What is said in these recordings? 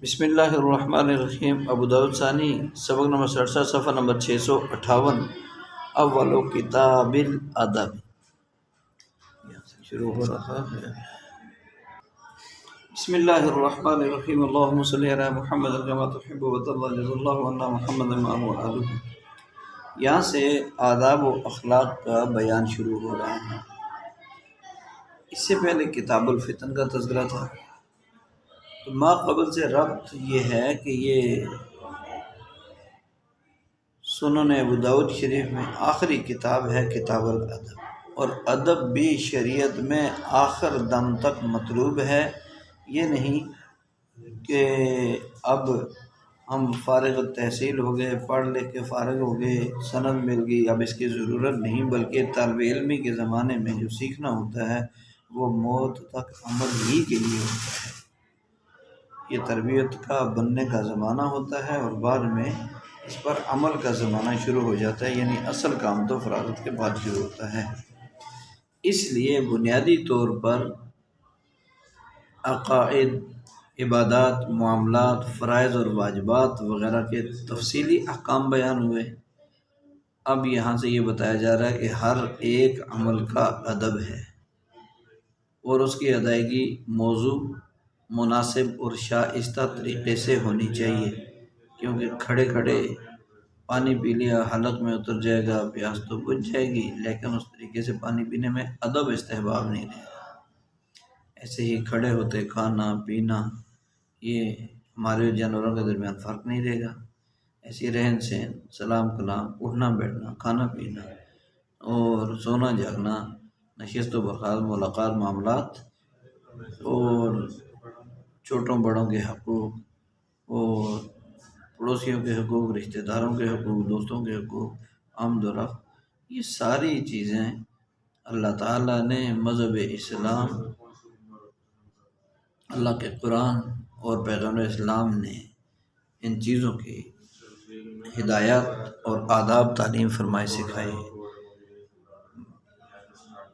بسم اللہ الرحمن الرحیم۔ ابو داؤد ثانی سبق نمبر 67 صفحہ نمبر 658 اول کتاب الادب یہاں سے شروع ہو رہا ہے۔ بسم اللہ الرحمن الرحیم، اللہم صلی علی محمد کما تحب وترضى، جزا اللہ عنا محمد معه وآلہ۔ یہاں سے آداب و اخلاق کا بیان شروع ہو رہا ہے۔ اس سے پہلے کتاب الفتن کا تذکرہ تھا۔ ما قبل سے ربط یہ ہے کہ یہ سنن ابو داؤد شریف میں آخری کتاب ہے کتاب الادب، اور ادب بھی شریعت میں آخر دم تک مطلوب ہے۔ یہ نہیں کہ اب ہم فارغ التحصیل ہو گئے، پڑھ لکھ کے فارغ ہو گئے، سند مل گئی، اب اس کی ضرورت نہیں، بلکہ طالب علمی کے زمانے میں جو سیکھنا ہوتا ہے وہ موت تک عمل ہی کے لیے ہوتا ہے۔ یہ تربیت کا بننے کا زمانہ ہوتا ہے اور بعد میں اس پر عمل کا زمانہ شروع ہو جاتا ہے، یعنی اصل کام تو فراغت کے بعد شروع ہوتا ہے۔ اس لیے بنیادی طور پر عقائد، عبادات، معاملات، فرائض اور واجبات وغیرہ کے تفصیلی احکام بیان ہوئے۔ اب یہاں سے یہ بتایا جا رہا ہے کہ ہر ایک عمل کا ادب ہے اور اس کی ادائیگی موضوع، مناسب اور شائستہ طریقے سے ہونی چاہیے، کیونکہ کھڑے کھڑے پانی پی لیا، حلق میں اتر جائے گا، پیاس تو بجھ جائے گی، لیکن اس طریقے سے پانی پینے میں ادب استحباب نہیں رہے گا۔ ایسے ہی کھڑے ہوتے کھانا پینا، یہ ہمارے جانوروں کے درمیان فرق نہیں رہے گا۔ ایسی رہن سہن، سلام کلام، اٹھنا بیٹھنا، کھانا پینا اور سونا جاگنا، نشست و برخاست، ملاقات، معاملات اور چھوٹوں بڑوں کے حقوق اور پڑوسیوں کے حقوق، رشتہ داروں کے حقوق، دوستوں کے حقوق، آمد و رفت، یہ ساری چیزیں اللہ تعالیٰ نے مذہب اسلام، اللہ کے قرآن اور پیغمبر اسلام نے ان چیزوں کی ہدایات اور آداب تعلیم فرمائے، سکھائے۔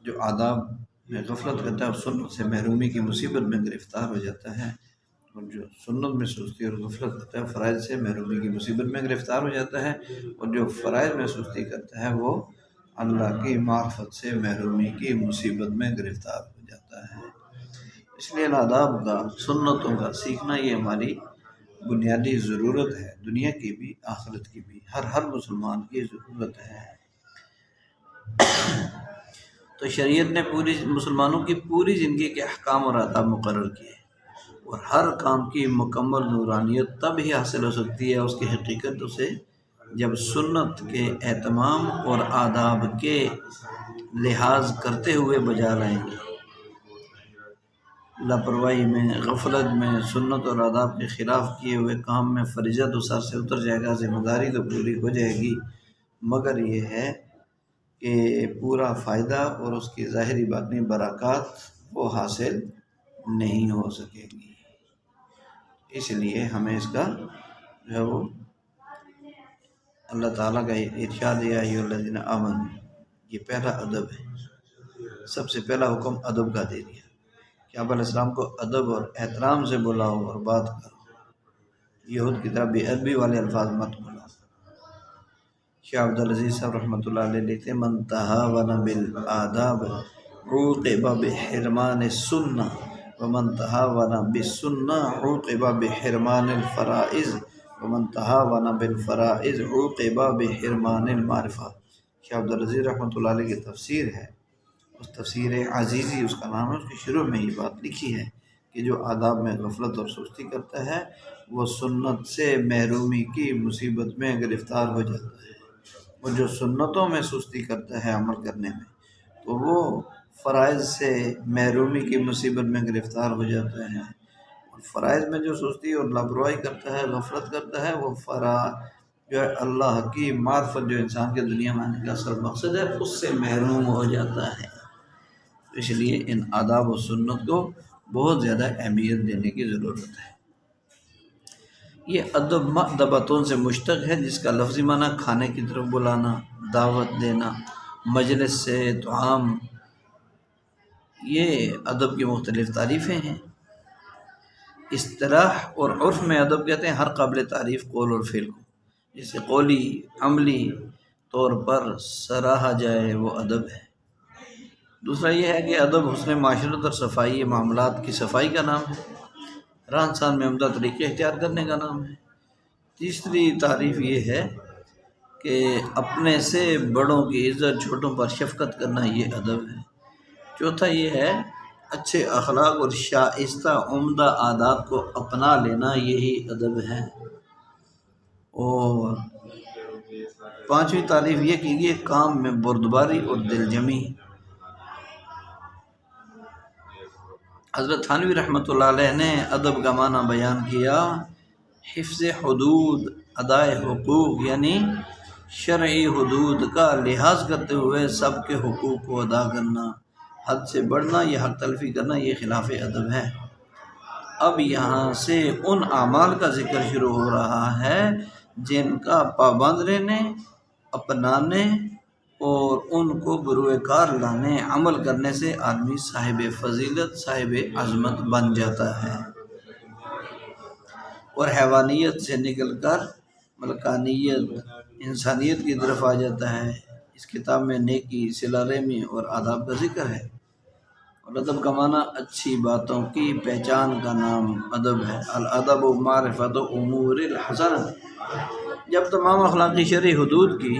جو آداب میں غفلت کرتا ہے اور سنت سے محرومی کی مصیبت میں گرفتار ہو جاتا ہے، اور جو سنت میں سستی اور غفلت کرتا ہے فرائض سے محرومی کی مصیبت میں گرفتار ہو جاتا ہے، اور جو فرائض میں سستی کرتا ہے وہ اللہ کی معرفت سے محرومی کی مصیبت میں گرفتار ہو جاتا ہے۔ اس لیے آداب کا، سنتوں کا سیکھنا یہ ہماری بنیادی ضرورت ہے، دنیا کی بھی آخرت کی بھی، ہر مسلمان کی ضرورت ہے۔ تو شریعت نے مسلمانوں کی پوری زندگی کے احکام اور آداب مقرر کیے، اور ہر کام کی مکمل نورانیت تب ہی حاصل ہو سکتی ہے اس کی حقیقت سے جب سنت کے اہتمام اور آداب کے لحاظ کرتے ہوئے بجا لائیں گے۔ لاپرواہی میں، غفلت میں، سنت اور آداب کے خلاف کیے ہوئے کام میں فریضہ تو سر سے اتر جائے گا، ذمہ داری تو پوری ہو جائے گی، مگر یہ ہے کہ پورا فائدہ اور اس کی ظاہری باطنی برکات وہ حاصل نہیں ہو سکے گی۔ اس لیے ہمیں اس کا جو وہ اللہ تعالیٰ کا ارشاد ہے، یا ایھا الذین آمنوا، یہ پہلا ادب ہے، سب سے پہلا حکم ادب کا دے دیا کہ آپ علیہ السلام کو ادب اور احترام سے بلاؤ اور بات کرو، یہود کی طرح بے ادبی والے الفاظ مت بلاؤ۔ شیخ عبدالعزیز صاحب رحمۃ اللہ علیہ لکھتے ہیں، من تہاون بالآداب عوقب بحرمان السنہ ومن تہاون بالسنہ عوقب بحرمان الفرائض ومن تہاون بالفرائض عوقب بحرمان المعرفہ۔ شیخ عبدالعزیز رحمۃ اللہ علیہ کی تفسیر ہے، اس تفسیر عزیزی اس کا نام ہے، اس کی شروع میں یہ بات لکھی ہے کہ جو آداب میں غفلت اور سستی کرتا ہے وہ سنت سے محرومی کی مصیبت میں گرفتار ہو جاتا ہے، اور جو سنتوں میں سستی کرتا ہے عمل کرنے میں تو وہ فرائض سے محرومی کی مصیبت میں گرفتار ہو جاتا ہے، اور فرائض میں جو سستی اور لاپرواہی کرتا ہے، غفلت کرتا ہے، وہ جو ہے اللہ کی معرفت جو انسان کے دنیا میں آنے کا اصل مقصد ہے اس سے محروم ہو جاتا ہے۔ اس لیے ان آداب و سنت کو بہت زیادہ اہمیت دینے کی ضرورت ہے۔ یہ ادب مأدبتون سے مشتق ہے، جس کا لفظی معنی کھانے کی طرف بلانا، دعوت دینا، مجلس سے طعام، یہ ادب کی مختلف تعریفیں ہیں۔ اصطلاح اور عرف میں ادب کہتے ہیں ہر قابل تعریف قول اور فعل کو، جسے قولی عملی طور پر سراہا جائے وہ ادب ہے۔ دوسرا یہ ہے کہ ادب حسن معاشرت اور صفائی معاملات کی صفائی کا نام ہے، رہن سہن میں عمدہ طریقے اختیار کرنے کا نام ہے۔ تیسری تعریف یہ ہے کہ اپنے سے بڑوں کی عزت، چھوٹوں پر شفقت کرنا یہ ادب ہے۔ چوتھا یہ ہے اچھے اخلاق اور شائستہ عمدہ عادات کو اپنا لینا، یہی ادب ہے۔ اور پانچویں تعریف یہ کہ یہ کام میں بردباری اور دل جمی۔ حضرت تھانوی رحمۃ اللہ علیہ نے ادب کا معنی بیان کیا، حفظ حدود، ادائے حقوق، یعنی شرعی حدود کا لحاظ کرتے ہوئے سب کے حقوق کو ادا کرنا، حد سے بڑھنا یا حق تلفی کرنا یہ خلاف ادب ہے۔ اب یہاں سے ان اعمال کا ذکر شروع ہو رہا ہے جن کا پابند رہنے، اپنانے اور ان کو بروئے کار لانے، عمل کرنے سے آدمی صاحب فضیلت، صاحب عظمت بن جاتا ہے اور حیوانیت سے نکل کر ملکانیت، انسانیت کی طرف آ جاتا ہے۔ اس کتاب میں نیکی، صلہ رحمی اور آداب کا ذکر ہے۔ اور ادب کا معنی اچھی باتوں کی پہچان کا نام ادب ہے۔ الادب معرفت امور الحسنہ۔ جب تمام اخلاقی شرعی حدود کی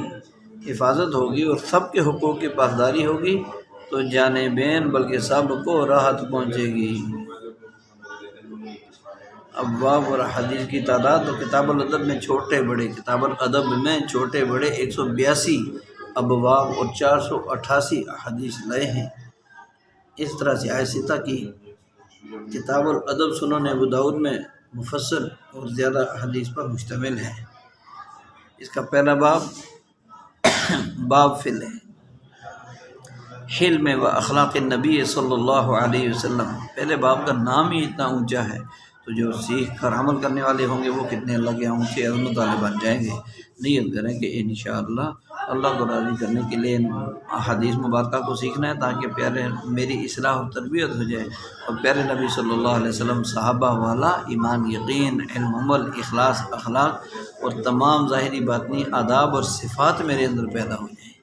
حفاظت ہوگی اور سب کے حقوق کی پاسداری ہوگی تو جانبین بلکہ سب کو راحت پہنچے گی۔ ابواب اور حدیث کی تعداد تو کتاب الادب میں چھوٹے بڑے 182 ابواب اور 488 احادیث لائے ہیں۔ اس طرح سے ستہ کی کتاب الادب سنن ابو داؤد میں مفصل اور زیادہ حدیث پر مشتمل ہے۔ اس کا پہلا باب فی حلم و اخلاق النبی صلی اللہ علیہ وسلم۔ پہلے باب کا نام ہی اتنا اونچا ہے تو جو سیکھ کر عمل کرنے والے ہوں گے وہ کتنے اللہ کے اونچے عظمت والے بن جائیں گے۔ نیت کریں کہ انشاءاللہ اللہ کو راضی کرنے کے لیے احادیث مبارکہ کو سیکھنا ہے تاکہ پیارے میری اصلاح اور تربیت ہو جائے اور پیارے نبی صلی اللہ علیہ وسلم صحابہ والا ایمان، یقین، علم، عمل، اخلاص، اخلاق اور تمام ظاہری باطنی آداب اور صفات میرے اندر پیدا ہو جائیں۔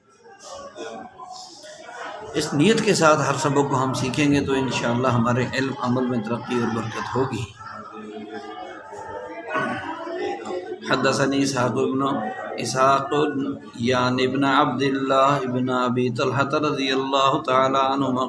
اس نیت کے ساتھ ہر سبق کو ہم سیکھیں گے تو انشاءاللہ ہمارے علم عمل میں ترقی اور برکت ہوگی۔ حدثني اسحاق يعني ابن عبد الله ابن ابي طلحة رضي الله تعالى عنهما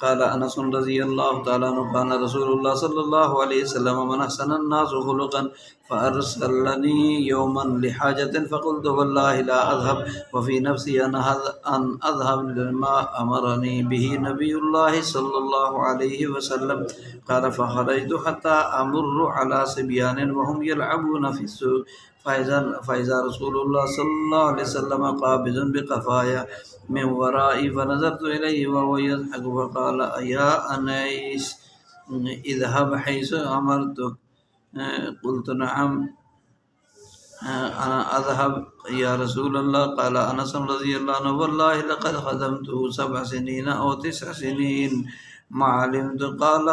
قال انس رضي الله تعالى عنه كان رسول الله صلى الله عليه وسلم من احسن الناس خلقا فارسلني يوما لحاجة فقلت والله لا اذهب وفي نفسي ان اذهب لما امرني به نبي الله صلى الله عليه وسلم قال فخرجت حتى امر على صبيان وهم يلعبون في السوق فإذا رسول الله صلى الله عليه وسلم قابض بقفايا من ورائي فنظرت إليه وهو يضحك فقال يا أنيس اذهب حيث أمرتك قلت نعم أنا أذهب يا رسول الله قال أنس رضي الله عنه والله لقد خدمته 7 سنين أو 9 سنين ما علمت قال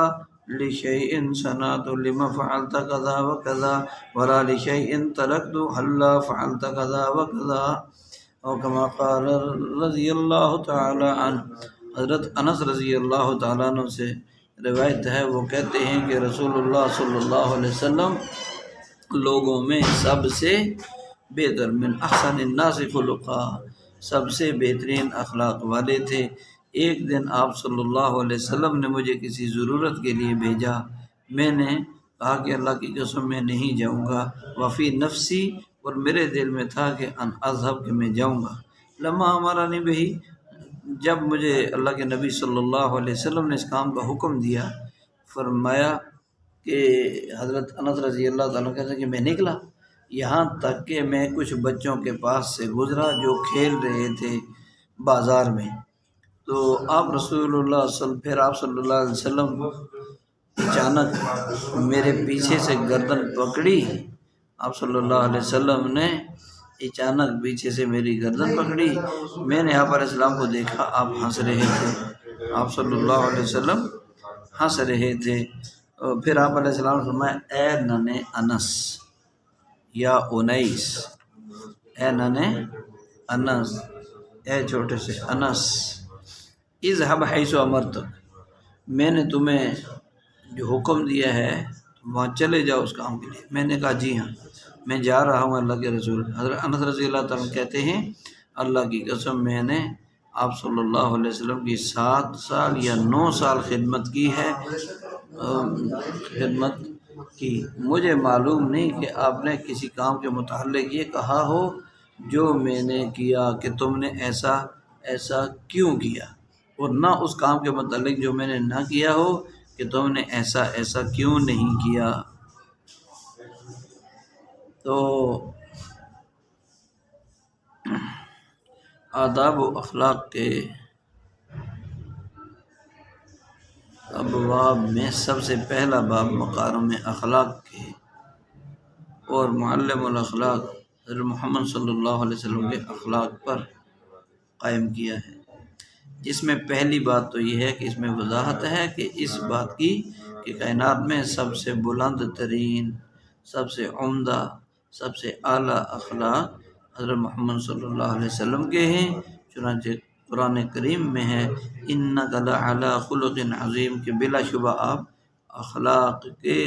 لشيء صنعت لما فعلت كذا وكذا ولا لشيء تركت هلا فعلت كذا وكذا اور كما قال رضی اللہ تعالی عنہ۔ حضرت انس رضی اللہ تعالیٰ عنہ سے روایت ہے، وہ کہتے ہیں کہ رسول اللہ صلی اللہ علیہ وسلم لوگوں میں سب سے بہتر، من احسن الناس خلقا، سب سے بہترین اخلاق والے تھے۔ ایک دن آپ صلی اللہ علیہ وسلم نے مجھے کسی ضرورت کے لیے بھیجا، میں نے کہا کہ اللہ کی قسم میں نہیں جاؤں گا، وفی نفسی، اور میرے دل میں تھا کہ ان اذهب کہ میں جاؤں گا، لما امرنی بہی، جب مجھے اللہ کے نبی صلی اللہ علیہ وسلم نے اس کام کا حکم دیا۔ فرمایا کہ حضرت انس رضی اللہ تعالیٰ کہتے ہیں کہ میں نکلا یہاں تک کہ میں کچھ بچوں کے پاس سے گزرا جو کھیل رہے تھے بازار میں، تو آپ پھر آپ صلی اللہ علیہ وسلم اچانک میرے پیچھے سے گردن پکڑی، آپ صلی اللہ علیہ وسلم نے اچانک پیچھے سے میری گردن پکڑی، میں نے آپ علیہ السلام کو دیکھا، آپ ہنس رہے تھے، آپ صلی اللہ علیہ وسلم ہنس رہے تھے، اور پھر آپ علیہ السلام نے فرمایا اے ننے انس یا انیس، اے ننے انس، اے چھوٹے سے انس، اذهب حیث امرتک، میں نے تمہیں جو حکم دیا ہے وہاں چلے جاؤ اس کام کے لیے۔ میں نے کہا جی ہاں میں جا رہا ہوں اللہ کے رسول۔ حضرت انس رضی اللہ تعالیٰ کہتے ہیں اللہ کی قسم میں نے آپ صلی اللہ علیہ وسلم کی 7 سال یا 9 سال خدمت کی ہے، خدمت کی، مجھے معلوم نہیں کہ آپ نے کسی کام کے متعلق یہ کہا ہو جو میں نے کیا کہ تم نے ایسا ایسا کیوں کیا، اور نہ اس کام کے متعلق جو میں نے نہ کیا ہو کہ تم نے ایسا ایسا کیوں نہیں کیا۔ تو آداب و اخلاق کے ابواب میں سب سے پہلا باب مکارم اخلاق کے اور معلم الاخلاق حضرت محمد صلی اللہ علیہ وسلم کے اخلاق پر قائم کیا ہے، جس میں پہلی بات تو یہ ہے کہ اس میں وضاحت ہے کہ اس بات کی کہ کائنات میں سب سے بلند ترین، سب سے عمدہ، سب سے اعلیٰ اخلاق حضرت محمد صلی اللہ علیہ وسلم کے ہیں، چنانچہ قرآن کریم میں ہے انک لعلی خلق عظیم، کہ بلا شبہ آپ اخلاق کے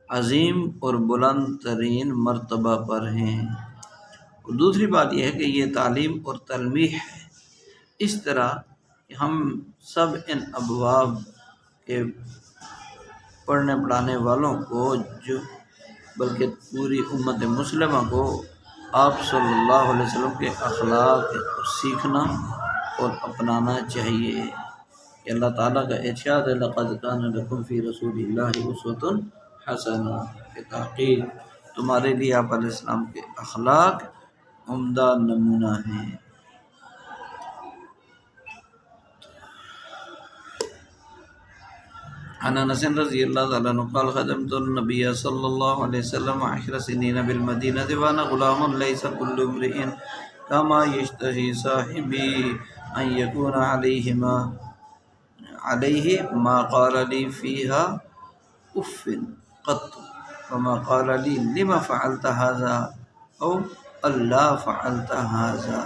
عظیم اور بلند ترین مرتبہ پر ہیں۔ اور دوسری بات یہ ہے کہ یہ تعلیم اور تلمیح ہے، اس طرح کہ ہم سب ان ابواب کے پڑھنے پڑھانے والوں کو جو بلکہ پوری امت مسلمہ کو آپ صلی اللہ علیہ وسلم کے اخلاق سیکھنا اور اپنانا چاہیے کہ اللہ تعالیٰ کا ارشاد ہے لقد کان لکم فی رسول اللہ اسوۃ حسنہ، کہ تحقیق تمہارے لیے آپ علیہ السلام کے اخلاق عمدہ نمونہ ہیں۔ عن انس رضی اللہ تعالیٰ عنہ قال خدمت النبی صلی اللہ علیہ وسلم 10 سنین بالمدینہ وانا غلام لیس کل امرئ کما یشتہی صاحبی ان یکون علیہ ما قال لی فیہا اف قط وما قال لی لما فعلت هذا او اللہ فعلت هذا۔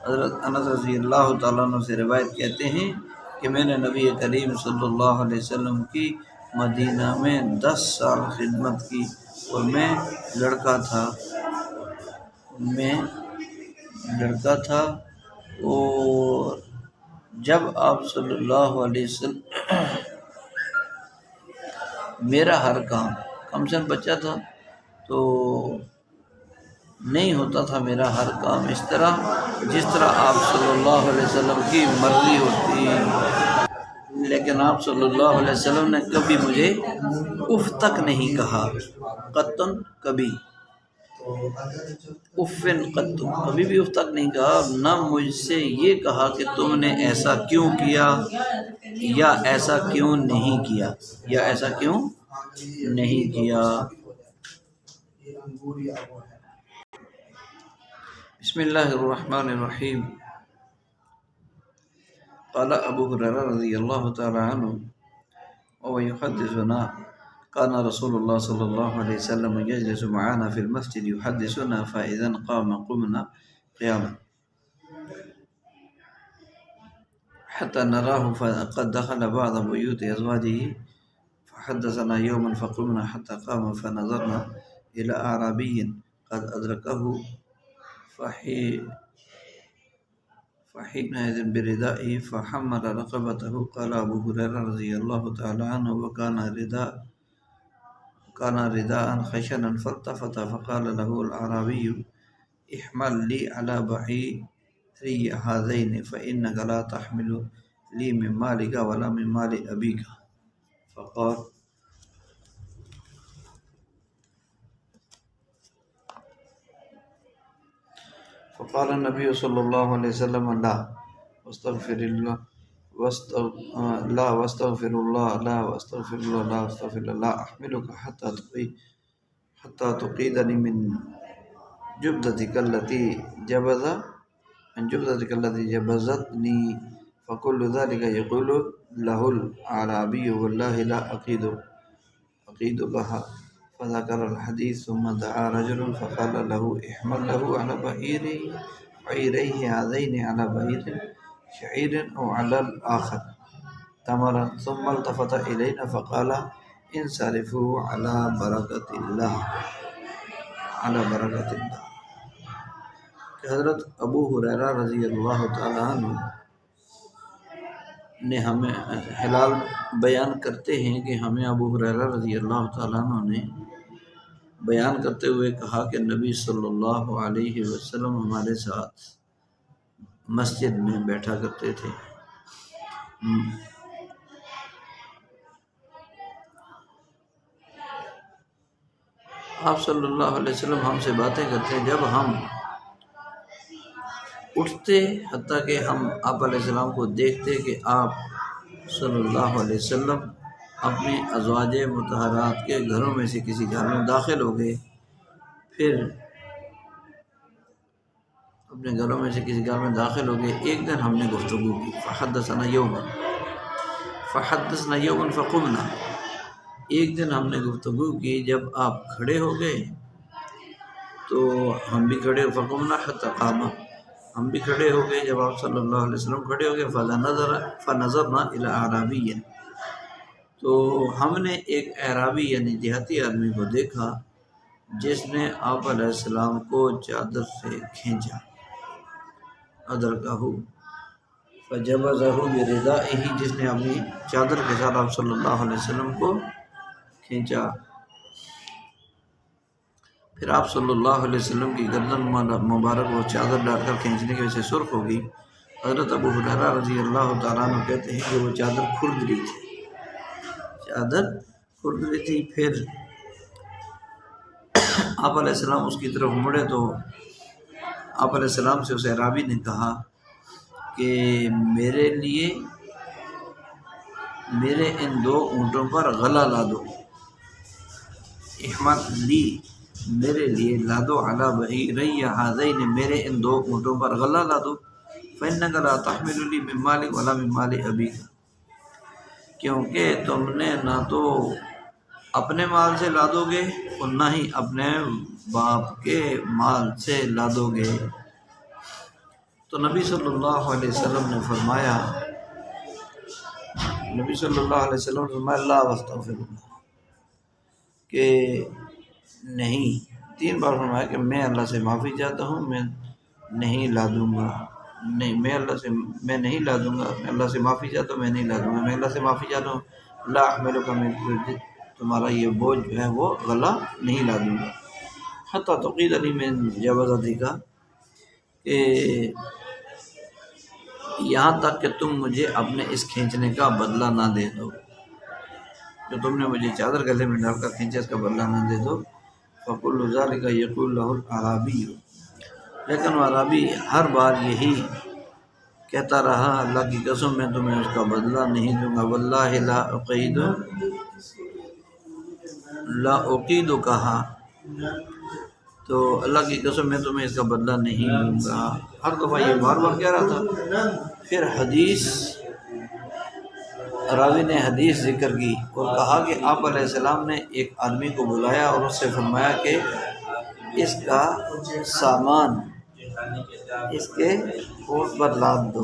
حضرت انس رضی اللہ تعالیٰ عنہ سے روایت کہتے ہیں کہ میں نے نبی کریم صلی اللہ علیہ وسلم کی مدینہ میں 10 سال خدمت کی، اور میں لڑکا تھا، اور جب آپ صلی اللہ علیہ وسلم میرا ہر کم سے بچہ تھا تو نہیں ہوتا تھا میرا ہر کام اس طرح جس طرح آپ صلی اللہ علیہ وسلم کی مرضی ہوتی، لیکن آپ صلی اللہ علیہ وسلم نے کبھی مجھے اف تک نہیں کہا، قطن کبھی، افن قطن کبھی بھی اف تک نہیں کہا، نہ مجھ سے یہ کہا کہ تم نے ایسا کیوں کیا یا ایسا کیوں نہیں کیا یا ایسا کیوں نہیں کیا۔ بسم اللہ الرحمن الرحیم۔ قال ابو ہریرہ رضی اللہ تعالی عنہ ويحدثنا كان رسول الله صلى الله عليه وسلم يجلس معنا في المسجد يحدثنا فإذا قام قمنا قياما حتى نراه فقد دخل بعض بيوت أزواجه فحدثنا يوما فقمنا حتى قام فنظرنا إلى أعرابي قد أدركه فحينئذ بردائه فحمل رقبته۔ قال ابو هريرة رضي الله تعالى عنه كان رداء خشنا فالتفت فقال له الأعرابي احمل لي على بعيري هذين فإنك لا تحمل لي من مالك ولا من مال أبيك، فقال النبي صلى الله عليه وسلم لا واستغفر الله واستغفر الله لا أحملك حتى تقيدني من جبدتك التي جبزتني فكل ذلك يقول له الأعرابي والله لا أقيدك فذكر الحديث ثم دعا رجل فقال له احمل له على بعيريه هذين على بعير شعير أو على الآخر تمرا ثم التفت إلينا فقال انصرفوا على بركة الله على برکت اللہ. کہ حضرت ابو ہریرہ رضی اللہ تعالیٰ عنہ نے ہمیں حلال بیان کرتے ہیں کہ ہمیں ابو ہریرہ رضی اللہ تعالیٰ عنہ نے بیان کرتے ہوئے کہا کہ نبی صلی اللہ علیہ وسلم ہمارے ساتھ مسجد میں بیٹھا کرتے تھے. آپ صلی اللہ علیہ وسلم ہم سے باتیں کرتے، جب ہم اٹھتے حتیٰ کہ ہم آپ علیہ السلام کو دیکھتے کہ آپ صلی اللہ علیہ وسلم اپنی ازواج مطہرات کے گھروں میں سے کسی گھر میں داخل ہو گئے، پھر اپنے گھروں میں سے کسی گھر میں داخل ہو گئے. ایک دن ہم نے گفتگو کی، فحدثنا یوما فقمنا، ایک دن ہم نے گفتگو کی، جب آپ کھڑے ہو گئے تو ہم بھی کھڑے، فقمنا حتی قام، ہم بھی کھڑے ہو گئے جب آپ صلی اللہ علیہ وسلم کھڑے ہو گئے. فنظرنا الی اعرابی، تو ہم نے ایک اعرابی یعنی دیہاتی آدمی کو دیکھا جس نے آپ علیہ السلام کو چادر سے کھینچا. ادرکہ فجبزہ بردائہ، جس نے اپنی چادر کے ساتھ آپ صلی اللہ علیہ وسلم کو کھینچا. پھر آپ صلی اللہ علیہ وسلم کی گردن مبارک وہ چادر ڈال کر کھینچنے کی وجہ سے سرخ ہو گئی. حضرت ابو ہریرہ رضی اللہ تعالیٰ عنہ کہتے ہیں کہ وہ چادر کھردری تھی. پھر آپ علیہ السلام اس کی طرف مڑے تو آپ علیہ السلام سے اس اعرابی نے کہا کہ میرے ان دو اونٹوں پر غلہ لا دو، احمد لی، میرے لیے لا دو، علی بعیری ہذین، میرے ان دو اونٹوں پر غلہ لا دو. فإنک لا تحمل لی من مالک ولا من مال ابیک، کیونکہ تم نے نہ تو اپنے مال سے لا دو گے اور نہ ہی اپنے باپ کے مال سے لا دو گے. تو نبی صلی اللہ علیہ وسلم نے فرمایا لا واستغفر اللہ، کہ نہیں، 3 بار فرمایا کہ میں اللہ سے معافی چاہتا ہوں، میں نہیں لا دوں گا، میں اللہ سے معافی چاہتا ہوں، میں نہیں لا دوں گا، میں اللہ سے معافی چاہتا ہوں. لا احملک من تمہارا یہ بوجھ جو ہے وہ غلہ نہیں لا دوں گا. حتیٰ تقید علی من جوازتک، کہ یہاں تک کہ تم مجھے اپنے اس کھینچنے کا بدلہ نہ دے دو، جو تم نے مجھے چادر گلے میں ڈال کر کھینچا اس کا بدلہ نہ دے دو. فکل ذلک یقول له الاعرابی، لیکن وہ عربی ہر بار یہی کہتا رہا، اللہ کی قسم میں تمہیں اس کا بدلہ نہیں دوں گا. واللہ لا اقید کہا، تو اللہ کی قسم میں تمہیں اس کا بدلہ نہیں دوں گا. ہر دفعہ یہ بار بار کہہ رہا تھا. پھر راوی نے حدیث ذکر کی اور کہا کہ آپ علیہ السلام نے ایک آدمی کو بلایا اور اس سے فرمایا کہ اس کا سامان اس کے اونٹ پر لاد دو.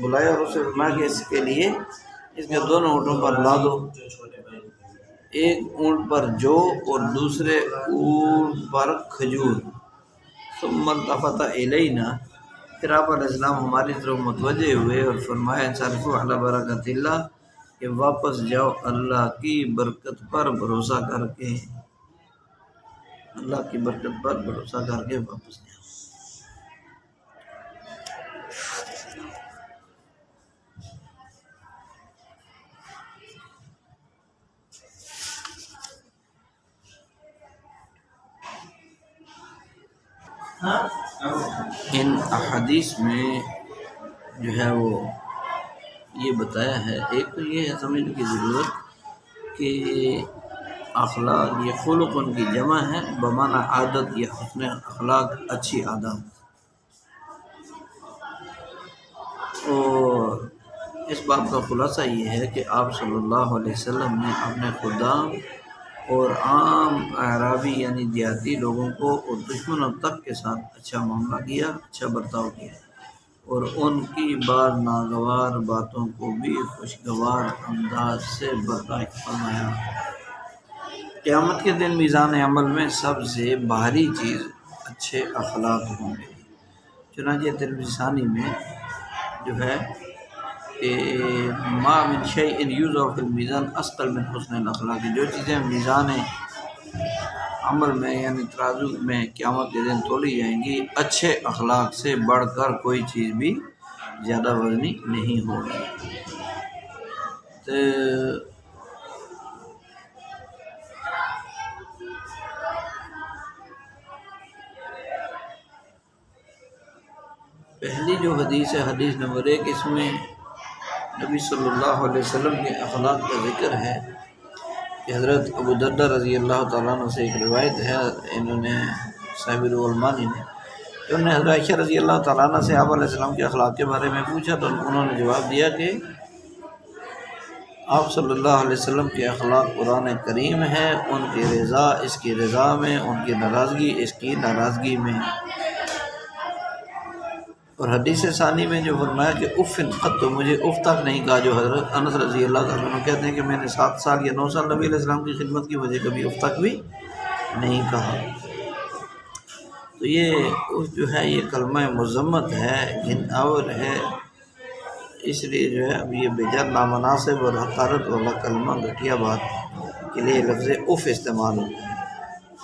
بلایا اور اس سے فرمایا کہ اس کے لیے اس کے دونوں اونٹوں پر لاد دو، ایک اونٹ پر جو اور دوسرے اونٹ پر کھجور. ثم التفت الینا، پھر آپ علیہ السلام ہماری طرف متوجہ ہوئے اور فرمایا انصرفوا علی برکت اللہ، کہ واپس جاؤ اللہ کی برکت پر بھروسہ کر کے، اللہ کی برکت پر بھروسہ کر کے واپس جاؤ. ان احادیث میں جو ہے وہ یہ بتایا ہے، ایک تو یہ ہے سمجھنے کی ضرورت کہ اخلاق یہ خلق ان کی جمع ہے بمعنی عادت، یہ حسن اخلاق اچھی عادت. اور اس بات کا خلاصہ یہ ہے کہ آپ صلی اللہ علیہ وسلم نے اپنے خدام اور عام اعرابی یعنی دیہاتی لوگوں کو اور دشمنوں تک کے ساتھ اچھا معاملہ کیا، اچھا برتاؤ کیا، اور ان کی بعض ناگوار باتوں کو بھی خوشگوار انداز سے برداشت فرمایا۔ قیامت کے دن میزان عمل میں سب سے بھاری چیز اچھے اخلاق ہوں گے۔ چنانچہ ترمذی ثانی میں جو ہے کہ ما من شیء یوضع فی المیزان اثقل من حسن الاخلاق، جو چیزیں میزان عمل میں یعنی ترازو میں قیامت کے دن تولی جائیں گی، اچھے اخلاق سے بڑھ کر کوئی چیز بھی زیادہ وزنی نہیں ہوگی۔ تو پہلی جو حدیث ہے، حدیث نمبر 1، اس میں نبی صلی اللہ علیہ وسلم کے اخلاق کا ذکر ہے کہ حضرت ابو دردہ رضی اللہ تعالیٰ عنہ سے ایک روایت ہے، انہوں نے صاحب روح المانی نے، انہوں نے حضرت عائشہ رضی اللہ تعالیٰ عنہ سے آپ علیہ السلام کے اخلاق کے بارے میں پوچھا تو انہوں نے جواب دیا کہ آپ صلی اللہ علیہ وسلم کے اخلاق قرآن کریم ہے، ان کی رضا اس کی رضا میں، ان کی ناراضگی اس کی ناراضگی میں۔ اور حدیث ثانی میں جو فرمایا کہ اف قط، تو مجھے اف تک نہیں کہا، جو حضرت انس رضی اللہ تعالیٰ عنہ کہتے ہیں کہ میں نے 7 سال یا 9 سال نبی علیہ السلام کی خدمت کی، وجہ کبھی اف تک بھی نہیں کہا۔ تو یہ جو ہے یہ کلمہ مذمت ہے، گھناور ہے، اس لیے جو ہے اب یہ بجا نامناسب اور حقارت والا کلمہ گھٹیا بات کے لیے لفظ اف استعمال ہوتا ہے،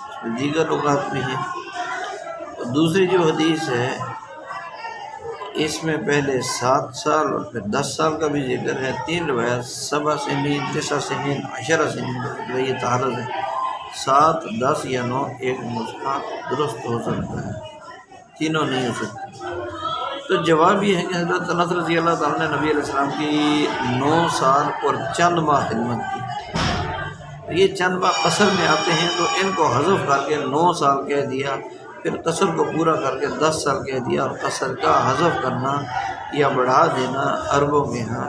اس میں دیگر لغات بھی ہیں۔ اور دوسری جو حدیث ہے اس میں پہلے 7 سال اور پھر 10 سال کا بھی ذکر ہے، 3 روایت 7 سنین 9 سنین 10 سنین کا یہ تعارض ہے، 7 10 یا 9 ایک نسخہ درست ہو سکتا ہے، تینوں نہیں ہو سکتے۔ تو جواب یہ ہے کہ حضرت انس رضی اللہ تعالیٰ نے نبی علیہ السلام کی 9 سال اور چند ماہ خدمت کی۔ یہ چند ماہ قصر میں آتے ہیں تو ان کو حذف کر کے 9 سال کہہ دیا، پھر قصر کو پورا کر کے 10 سال کہہ دیا، اور قصر کا حذف کرنا یا بڑھا دینا عربوں کے ہاں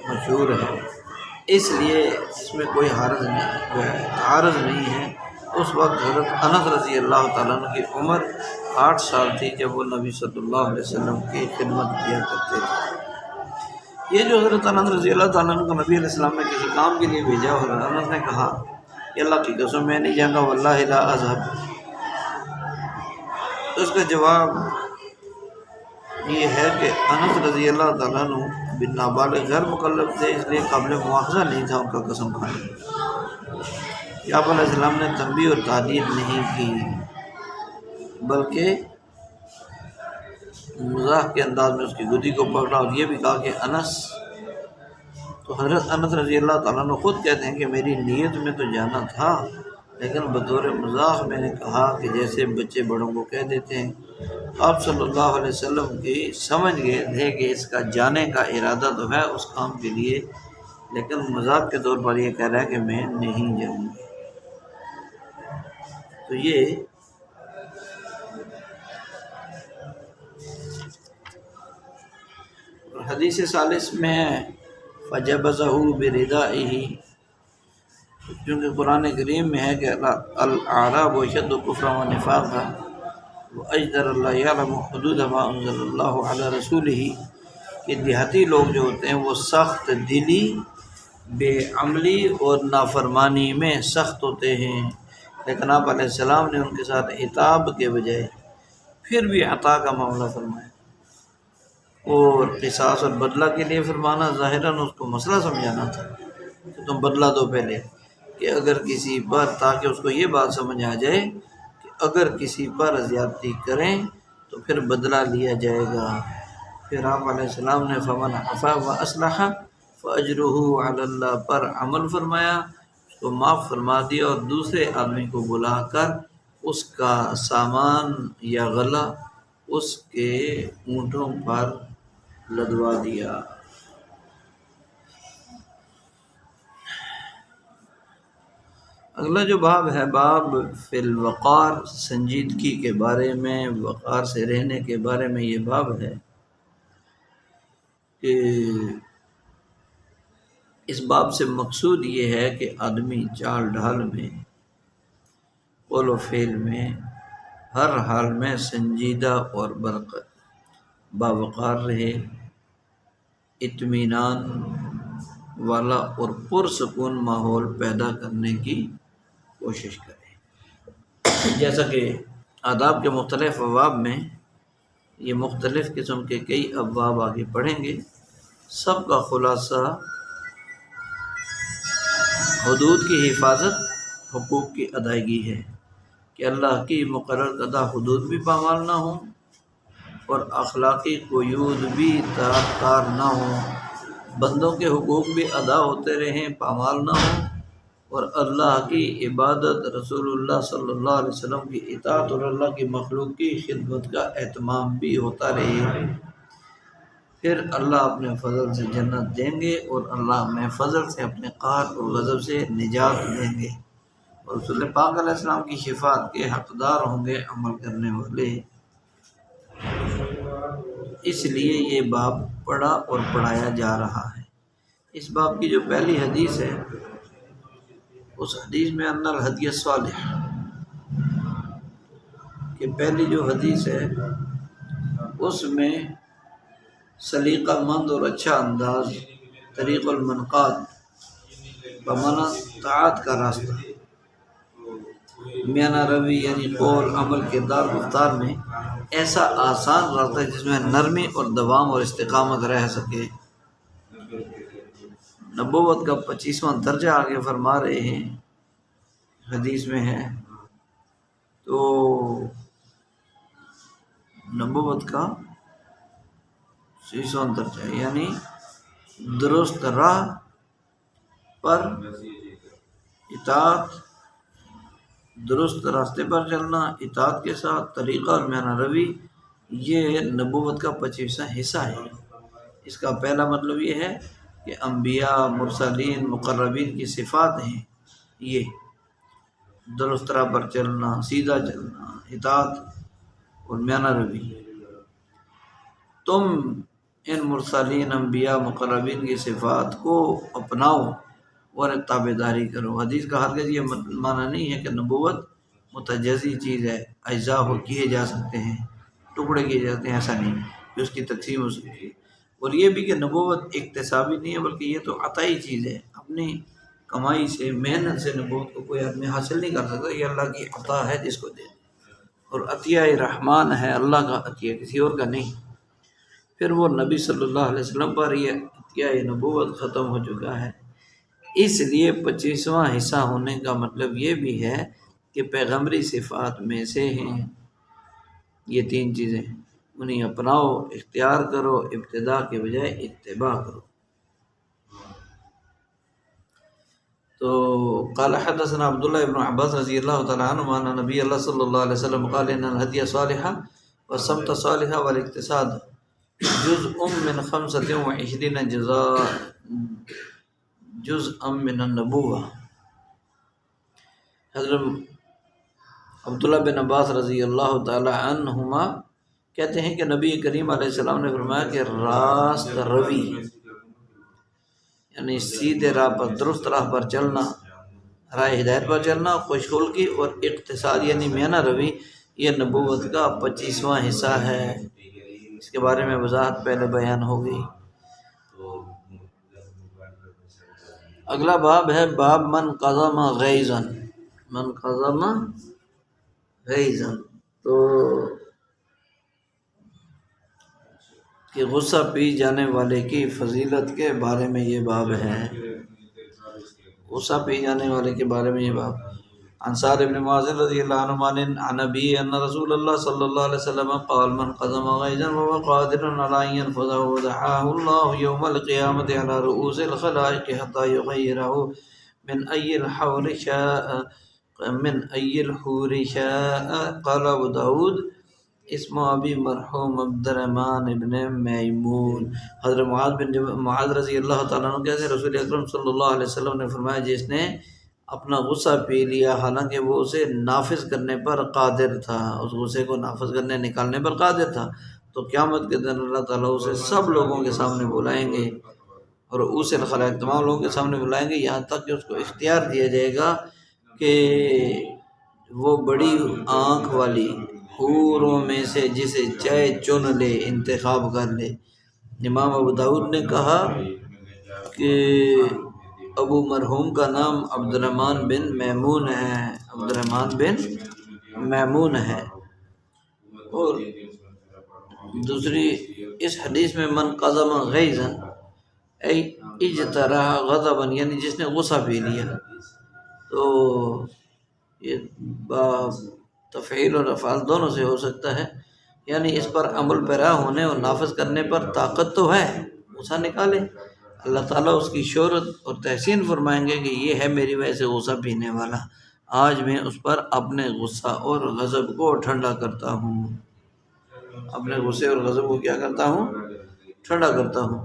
مشہور ہے، اس لیے اس میں کوئی حرج نہیں ہے۔ اس وقت حضرت انس رضی اللہ تعالیٰ عنہ کی عمر 8 سال تھی جب وہ نبی صلی اللہ علیہ وسلم کی خدمت کیا کرتے تھے۔ یہ جو حضرت انس رضی اللہ تعالیٰ عنہ کو نبی علیہ السلام نے کسی کام کے لیے بھیجا، اور انس نے کہا کہ اللہ کی قسم میں نہیں جاؤں گا، واللہ لا اذهب، تو اس کا جواب یہ ہے کہ انس رضی اللہ تعالیٰ عنہ بن نابالغ غیر مکلف تھے، اس لیے قابل مواخذہ نہیں تھا ان کا قسم کھانا۔ کہ آپ علیہ السلام نے تنبیہ اور تحدید نہیں کی، بلکہ مزاح کے انداز میں اس کی گدی کو پکڑا، اور یہ بھی کہا کہ انس، تو حضرت انس رضی اللہ تعالیٰ عنہ خود کہتے ہیں کہ میری نیت میں تو جانا تھا، لیکن بطور مزاح میں نے کہا کہ جیسے بچے بڑوں کو کہہ دیتے ہیں۔ آپ صلی اللہ علیہ وسلم کی سمجھ گئے تھے کہ اس کا جانے کا ارادہ تو ہے اس کام کے لیے، لیکن مذاق کے طور پر یہ کہہ رہا ہے کہ میں نہیں جاؤں گا۔ تو یہ حدیث ثالث میں ہے فَجَبَزَهُ بِرِدَائِهِ، کیونکہ قرآن کریم میں ہے کہ الاعراب اشد کفرا و نفاقا واجدر اللہ یعلم حدود ما انزل اللہ علی رسولہ، کہ دیہاتی لوگ جو ہوتے ہیں وہ سخت دلی، بے عملی اور نافرمانی میں سخت ہوتے ہیں، لیکن آپ علیہ السلام نے ان کے ساتھ عتاب کے بجائے پھر بھی عطا کا معاملہ فرمایا، اور قصاص اور بدلہ کے لیے فرمانا ظاہراً اس کو مسئلہ سمجھانا تھا کہ تم بدلہ دو پہلے، کہ اگر کسی پر، تاکہ اس کو یہ بات سمجھ آ جائے کہ اگر کسی پر زیادتی کریں تو پھر بدلہ لیا جائے گا۔ پھر آپ علیہ السلام نے فمن عفا و اصلح فاجرہ علی اللہ پر عمل فرمایا، اس کو معاف فرما دیا، اور دوسرے آدمی کو بلا کر اس کا سامان یا غلہ اس کے اونٹوں پر لدوا دیا۔ اگلا جو باب ہے، باب فی الوقار، سنجیدگی کے بارے میں، وقار سے رہنے کے بارے میں یہ باب ہے کہ اس باب سے مقصود یہ ہے کہ آدمی چال ڈھال میں، قول و فعل میں، ہر حال میں سنجیدہ اور باوقار رہے، اطمینان والا اور پرسکون ماحول پیدا کرنے کی کوشش کرے۔ جیسا کہ آداب کے مختلف ابواب میں یہ مختلف قسم کے کئی ابواب آگے پڑھیں گے، سب کا خلاصہ حدود کی حفاظت، حقوق کی ادائیگی ہے کہ اللہ کی مقرر کردہ حدود بھی پامال نہ ہوں اور اخلاقی قیود بھی تار نہ ہوں، بندوں کے حقوق بھی ادا ہوتے رہیں، پامال نہ ہوں، اور اللہ کی عبادت، رسول اللہ صلی اللہ علیہ وسلم کی اطاعت اور اللہ کی مخلوق کی خدمت کا اہتمام بھی ہوتا رہے۔ پھر اللہ اپنے فضل سے جنت دیں گے اور اللہ اپنے فضل سے اپنے قہر اور غضب سے نجات دیں گے، اور رسول پاک علیہ السلام کی شفاعت کے حقدار ہوں گے عمل کرنے والے۔ اس لیے یہ باب پڑھا اور پڑھایا جا رہا ہے۔ اس باب کی جو پہلی حدیث ہے، اس حدیث میں ان الہدی الصالح، کہ پہلی جو حدیث ہے اس میں سلیقہ مند اور اچھا انداز، طریق المنقاد بمعنی طاعت کا راستہ، میانہ روی یعنی قول، عمل، کردار، گفتار میں ایسا آسان راستہ جس میں نرمی اور دوام اور استقامت رہ سکے۔ نبوت کا 25واں درجہ آگے فرما رہے ہیں، حدیث میں ہے، تو نبوت کا 25واں درجہ یعنی درست راہ پر اطاعت، درست راستے پر چلنا، اطاعت کے ساتھ طریقہ اور میانہ روی، یہ نبوت کا 25واں حصہ ہے۔ اس کا پہلا مطلب یہ ہے کہ انبیاء، مرسلین، مقربین کی صفات ہیں یہ درست راہ پر چلنا، سیدھا چلنا، اطاعت اور میانہ روی۔ تم ان مرسلین، انبیاء، مقربین کی صفات کو اپناؤ اور تابع داری کرو۔ حدیث کا ہرگز یہ معنی نہیں ہے کہ نبوت متجزی چیز ہے، اجزاء ہو کیے جا سکتے ہیں، ٹکڑے کیے جاتے ہیں، ایسا نہیں کہ اس کی تقسیم ہو سکتی ہے۔ اور یہ بھی کہ نبوت اکتسابی نہیں ہے، بلکہ یہ تو عطائی چیز ہے، اپنی کمائی سے، محنت سے نبوت کو کوئی آدمی حاصل نہیں کر سکتا، یہ اللہ کی عطا ہے جس کو دے، اور عطیہ رحمان ہے، اللہ کا عطیہ، کسی اور کا نہیں۔ پھر وہ نبی صلی اللہ علیہ وسلم پر یہ عطیہ نبوت ختم ہو چکا ہے۔ اس لیے 25واں حصہ ہونے کا مطلب یہ بھی ہے کہ پیغمبری صفات میں سے ہیں یہ 3 چیزیں، انہیں اپناؤ، اختیار کرو، ابتداء کے بجائے اتباع کرو۔ تو قال حدثنا عبداللہ بن عباس رضی اللہ تعالیٰ عنہ ان نبی اللہ صلی اللہ علیہ وسلم قال ان الہدی صالحہ والسمت صالحہ والاقتصاد جزء من 25 جزءا من النبوہ۔ حضرت عبداللہ بن عباس رضی اللہ تعالی عنہما کہتے ہیں کہ نبی کریم علیہ السلام نے فرمایا کہ راست روی یعنی سیدھے راہ پر، درست راہ پر چلنا، راہ ہدایت پر چلنا، خوش خلقی اور اقتصاد یعنی میانہ روی، یہ نبوت کا 25واں حصہ ہے۔ اس کے بارے میں وضاحت پہلے بیان ہو گئی۔ اگلا باب ہے باب من قضم غیظا، من قضم غیظا، تو کہ غصہ پی جانے والے کی فضیلت کے بارے میں یہ باب ہے، غصہ پی جانے والے کے بارے میں یہ باب۔ عن سعد بن معاذ رضی اللہ عنہ عن ابی ان رسول اللہ صلی اللہ علیہ وسلم قال من قضم غیظا وهو قادر على ان ينفذه دعاه الله يوم القيامة على رؤوس الخلائق حتى يغيره من أي الحور شاء قال ابو داود اسم ابی مرحوم عبد الرحمن ابن میمون۔ حضرت معاذ رضی اللہ تعالیٰ عنہ کہتے ہیں رسول اکرم صلی اللہ علیہ وسلم نے فرمایا جس نے اپنا غصہ پی لیا حالانکہ وہ اسے نافذ کرنے پر قادر تھا، اس غصے کو نافذ کرنے، نکالنے پر قادر تھا، تو قیامت کے دن اللہ تعالیٰ اسے سب لوگوں کے سامنے بلائیں گے، اور اسے الخلائق تمام لوگوں کے سامنے بلائیں گے، یہاں تک کہ اس کو اختیار دیا جائے گا کہ وہ بڑی آنکھ والی حوروں میں سے جسے چاہے چن لے، انتخاب کر لے۔ امام ابو داؤد نے کہا کہ ابو مرحوم کا نام عبد الرحمن بن میمون ہے، عبد الرحمن بن میمون ہے۔ اور دوسری اس حدیث میں من قضم غیظا ای اجترح غضبا، یعنی جس نے غصہ پی لیا، تو یہ تفعیل اور افعال دونوں سے ہو سکتا ہے، یعنی اس پر عمل پیرا ہونے اور نافذ کرنے پر طاقت تو ہے، غصہ نکالے، اللہ تعالیٰ اس کی شہرت اور تحسین فرمائیں گے کہ یہ ہے میری وجہ سے غصہ پینے والا، آج میں اس پر اپنے غصہ اور غضب کو ٹھنڈا کرتا ہوں، اپنے غصے اور غضب کو کیا کرتا ہوں؟ ٹھنڈا کرتا ہوں۔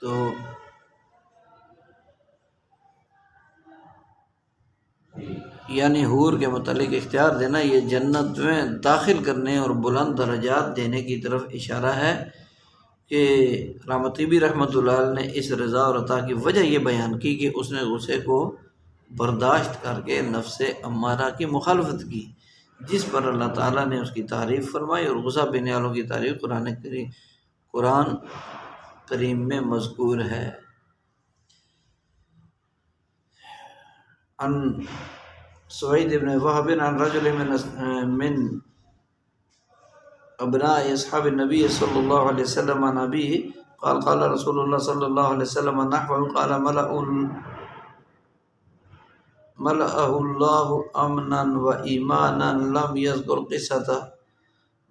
تو یعنی حور کے متعلق اختیار دینا یہ جنت میں داخل کرنے اور بلند درجات دینے کی طرف اشارہ ہے کہ علامہ طیبی رحمۃ اللہ علیہ نے اس رضا اور عطا کی وجہ یہ بیان کی کہ اس نے غصے کو برداشت کر کے نفس امارہ کی مخالفت کی، جس پر اللہ تعالیٰ نے اس کی تعریف فرمائی، اور غصہ پینے والوں کی تعریف قرآن کریم میں مذکور ہے۔ عن سعید بن وہب عن رجل من ابناء اصحاب النبی صلی اللہ علیہ وسلم عن ابیہ قال قال رسول اللہ صلی اللہ علیہ وسلم نحوه قال ملأه اللہ امنا و ایمانا لم یذکر قصة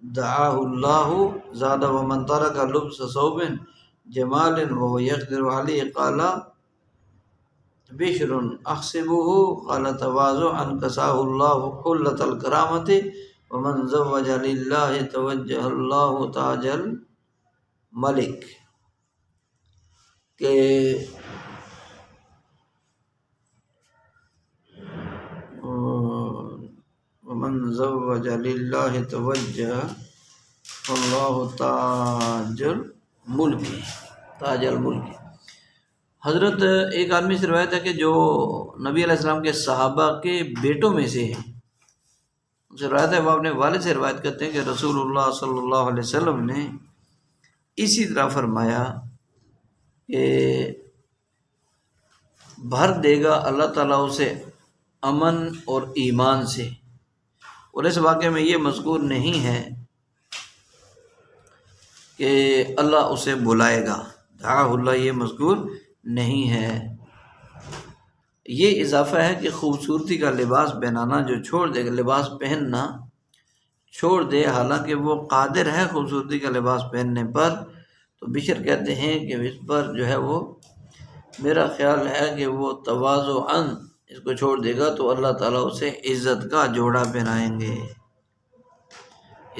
دعاه اللہ زاد ومن ترک لبس ثوب جمال وهو يقدر عليه قال بشر احسبه قال تواضعا كساه الله حلة الكرامة ومن زوج لله توجه الله تاج الملک، کہ ومن زوج للہ توجہ اللہ تاج الملک۔ حضرت ایک آدمی سے روایت ہے کہ جو نبی علیہ السلام کے صحابہ کے بیٹوں میں سے ہے، ان سے روایت ہے، وہ اپنے والد سے روایت کرتے ہیں کہ رسول اللہ صلی اللہ علیہ وسلم نے اسی طرح فرمایا کہ بھر دے گا اللہ تعالیٰ اسے امن اور ایمان سے، اور اس واقعے میں یہ مذکور نہیں ہے کہ اللہ اسے بلائے گا، دعاہ اللہ یہ مذکور نہیں ہے۔ یہ اضافہ ہے کہ خوبصورتی کا لباس پہنانا جو چھوڑ دے گا، لباس پہننا چھوڑ دے حالانکہ وہ قادر ہے خوبصورتی کا لباس پہننے پر، تو بشر کہتے ہیں کہ اس پر جو ہے وہ میرا خیال ہے کہ وہ تواضعاً اس کو چھوڑ دے گا تو اللہ تعالیٰ اسے عزت کا جوڑا پہنائیں گے،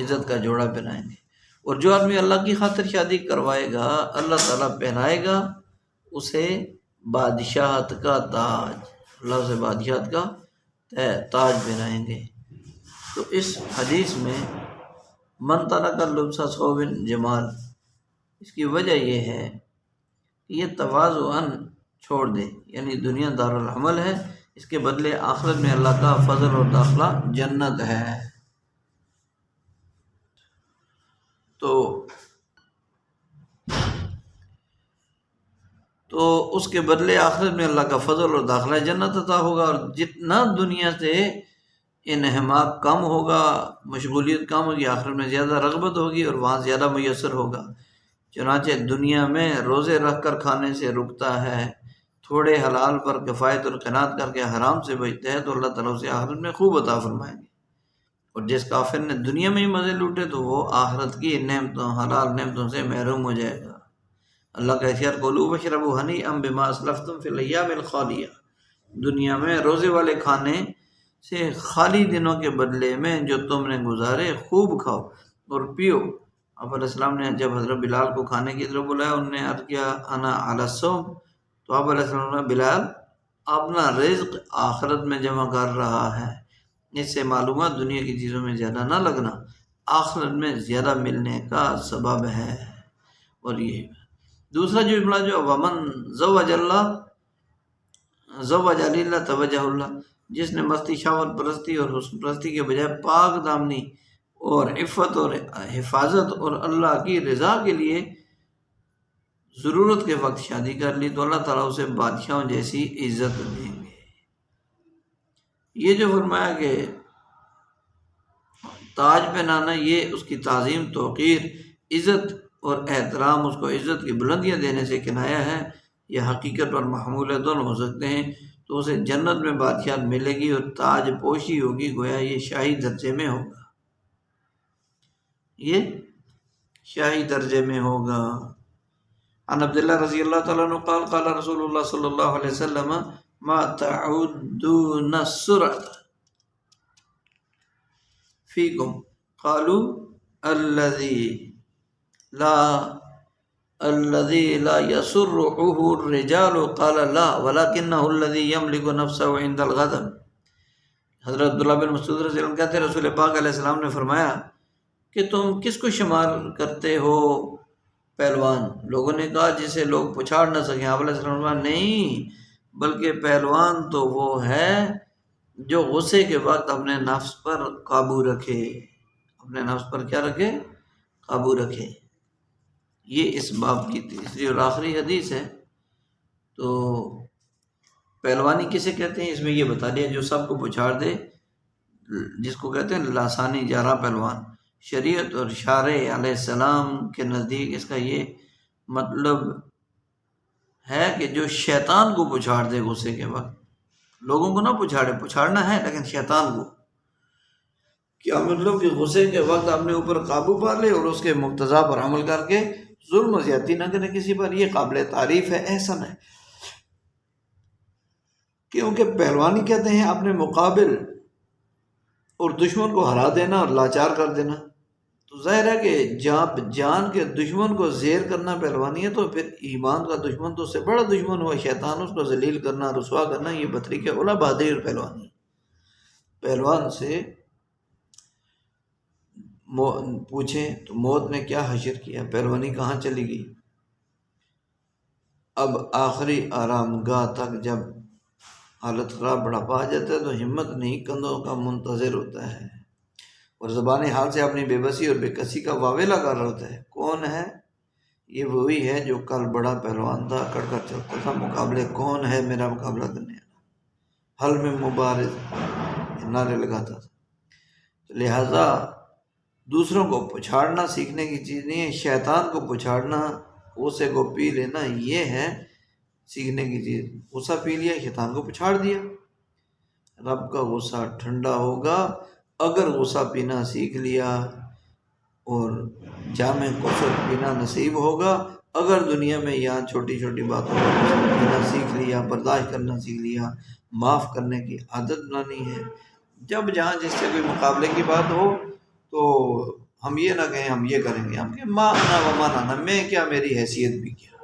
عزت کا جوڑا پہنائیں گے۔ اور جو آدمی اللہ کی خاطر شادی کروائے گا اللہ تعالیٰ پہنائے گا اسے بادشاہت کا تاج، اللہ سے بادشاہت کا تاج پہنائیں گے۔ تو اس حدیث میں من ترک لبس ثوب جمال، اس کی وجہ یہ ہے کہ یہ تواضعاً چھوڑ دے، یعنی دنیا دارالعمل ہے، اس کے بدلے آخرت میں اللہ کا فضل اور داخلہ جنت ہے، تو اس کے بدلے آخرت میں اللہ کا فضل اور داخلہ جنت عطا ہوگا، اور جتنا دنیا سے انہماک کم ہوگا، مشغولیت کم ہوگی، آخرت میں زیادہ رغبت ہوگی اور وہاں زیادہ میسر ہوگا۔ چنانچہ دنیا میں روزے رکھ کر کھانے سے رکتا ہے، تھوڑے حلال پر کفایت اور قناعت کر کے حرام سے بچتا ہے، تو اللہ تعالیٰ اسے آخرت میں خوب عطا فرمائیں گے۔ اور جس کافر نے دنیا میں ہی مزے لوٹے تو وہ آخرت کی نعمتوں، حلال نعمتوں سے محروم ہو جائے گا۔ اللہ کا اختیار کلوا واشربوا ہنیئا بما اسلفتم فی الایام الخالیہ، دنیا میں روزے والے کھانے سے خالی دنوں کے بدلے میں جو تم نے گزارے خوب کھاؤ اور پیو۔ آپ علیہ السلام نے جب حضرت بلال کو کھانے کی طرف بلایا، انہوں نے عرض کیا انا علی الصوم، تو آپ علیہ السلام نے بلال اپنا رزق آخرت میں جمع کر رہا ہے، اس سے معلومات دنیا کی چیزوں میں زیادہ نہ لگنا۔ آخرت میں زیادہ ملنے کا سبب ہے۔ اور یہ دوسرا جو جملہ جو ومن زوج اللہ زوج اللہ توجہ اللہ، جس نے مستی شہوت پرستی اور حسن پرستی کے بجائے پاک دامنی اور عفت اور حفاظت اور اللہ کی رضا کے لیے ضرورت کے وقت شادی کر لی تو اللہ تعالیٰ اسے بادشاہوں جیسی عزت دیں گے۔ یہ جو فرمایا کہ تاج پہنانا یہ اس کی تعظیم توقیر عزت اور احترام، اس کو عزت کی بلندیاں دینے سے کنایا ہے، یہ حقیقت پر محمول ہے، دونوں ہو سکتے ہیں۔ تو اسے جنت میں بادشاہت ملے گی اور تاج پوشی ہوگی، گویا یہ شاہی درجے میں ہوگا، یہ شاہی درجے میں ہوگا۔ عن عبداللہ رضی اللہ تعالیٰ عنہ قال قال رسول اللہ صلی اللہ علیہ وسلم ما تعدون السرعة فیکم قالوا الذي لا يسرعه الرجال قال لا ولكنه الذي يملك نفسه عند الغضب۔ حضرت عبداللہ بن مسعود رضی اللہ عنہ کہتے ہیں رسول پاک علیہ السلام نے فرمایا کہ تم کس کو شمار کرتے ہو؟ پہلوان۔ لوگوں نے کہا جسے لوگ پچھاڑ نہ سکیں۔ آپ علیہ السلام نے فرمایا نہیں، بلکہ پہلوان تو وہ ہے جو غصے کے وقت اپنے نفس پر قابو رکھے، اپنے نفس پر کیا رکھے؟ قابو رکھے۔ یہ اس باب کی تیسری اور آخری حدیث ہے۔ تو پہلوانی کسے کہتے ہیں؟ اس میں یہ بتا دیا جو سب کو پچھاڑ دے، جس کو کہتے ہیں لاسانی جارہ پہلوان۔ شریعت اور شارع علیہ السلام کے نزدیک اس کا یہ مطلب ہے کہ جو شیطان کو پچھاڑ دے غصے کے وقت، لوگوں کو نہ پچھاڑے، پچھاڑنا ہے لیکن شیطان کو۔ کیا مطلب کہ غصے کے وقت اپنے اوپر قابو پا لے اور اس کے مقتضا پر عمل کر کے ظلم و زیادتی نہ کرے کسی پر، یہ قابل تعریف ہے، احسن ہے۔ کیونکہ پہلوانی کہتے ہیں اپنے مقابل اور دشمن کو ہرا دینا اور لاچار کر دینا۔ تو ظاہر ہے کہ جان کے دشمن کو زیر کرنا پہلوانی ہے، تو پھر ایمان کا دشمن تو اس سے بڑا دشمن ہوا شیطان، اس کو ذلیل کرنا، رسوا کرنا، یہ بطریق اولا بہادری اور پہلوانی۔ پہلوان سے پوچھیں تو موت نے کیا حشر کیا، پہلوانی کہاں چلی گئی؟ اب آخری آرام گاہ تک جب حالت خراب بڑھاپا آ جاتا ہے تو ہمت نہیں کندھوں کا منتظر ہوتا ہے، اور زبان حال سے اپنی بے بسی اور بے کسی کا واویلا کر رہا ہوتا ہے۔ کون ہے یہ؟ وہی ہے جو کل بڑا پہلوان تھا، کڑ کر چلتا تھا، مقابلے کون ہے میرا مقابلہ کرنے والا، حل میں مبارز نعرے لگاتا تھا۔ لہٰذا دوسروں کو پچھاڑنا سیکھنے کی چیز نہیں ہے، شیطان کو پچھاڑنا، غصے کو پی لینا، یہ ہے سیکھنے کی چیز۔ غصہ پی لیا، شیطان کو پچھاڑ دیا۔ رب کا غصہ ٹھنڈا ہوگا اگر غصہ پینا سیکھ لیا، اور جام کوثر پینا نصیب ہوگا اگر دنیا میں یہاں چھوٹی چھوٹی باتوں کو غصہ پینا سیکھ لیا، برداشت کرنا سیکھ لیا، معاف کرنے کی عادت بنانی ہے۔ جب جہاں جس سے کوئی مقابلے کی بات ہو تو ہم یہ نہ کہیں ہم یہ کریں گے، ہم کہیں ما انا و ما نانا، میں کیا، میری حیثیت بھی کیا،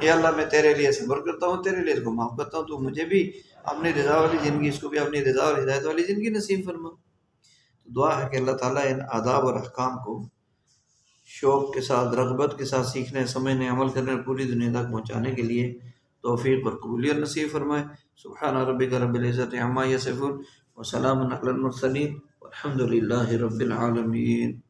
اے اللہ میں تیرے لیے صبر کرتا ہوں، تیرے لیے اس کو معاف کرتا ہوں، تو مجھے بھی اپنی رضا والی زندگی، اس کو بھی اپنی رضا اور ہدایت والی زندگی نصیب فرما۔ تو دعا ہے کہ اللہ تعالیٰ ان آداب اور احکام کو شوق کے ساتھ، رغبت کے ساتھ سیکھنے، سمجھنے، عمل کرنے اور پوری دنیا تک پہنچانے کے لیے توفیق اور قبولیت نصیب فرمائے۔ سبحان ربک رب العزت عما یصفون وسلام علی المرسلین والحمد للہ رب العالمین۔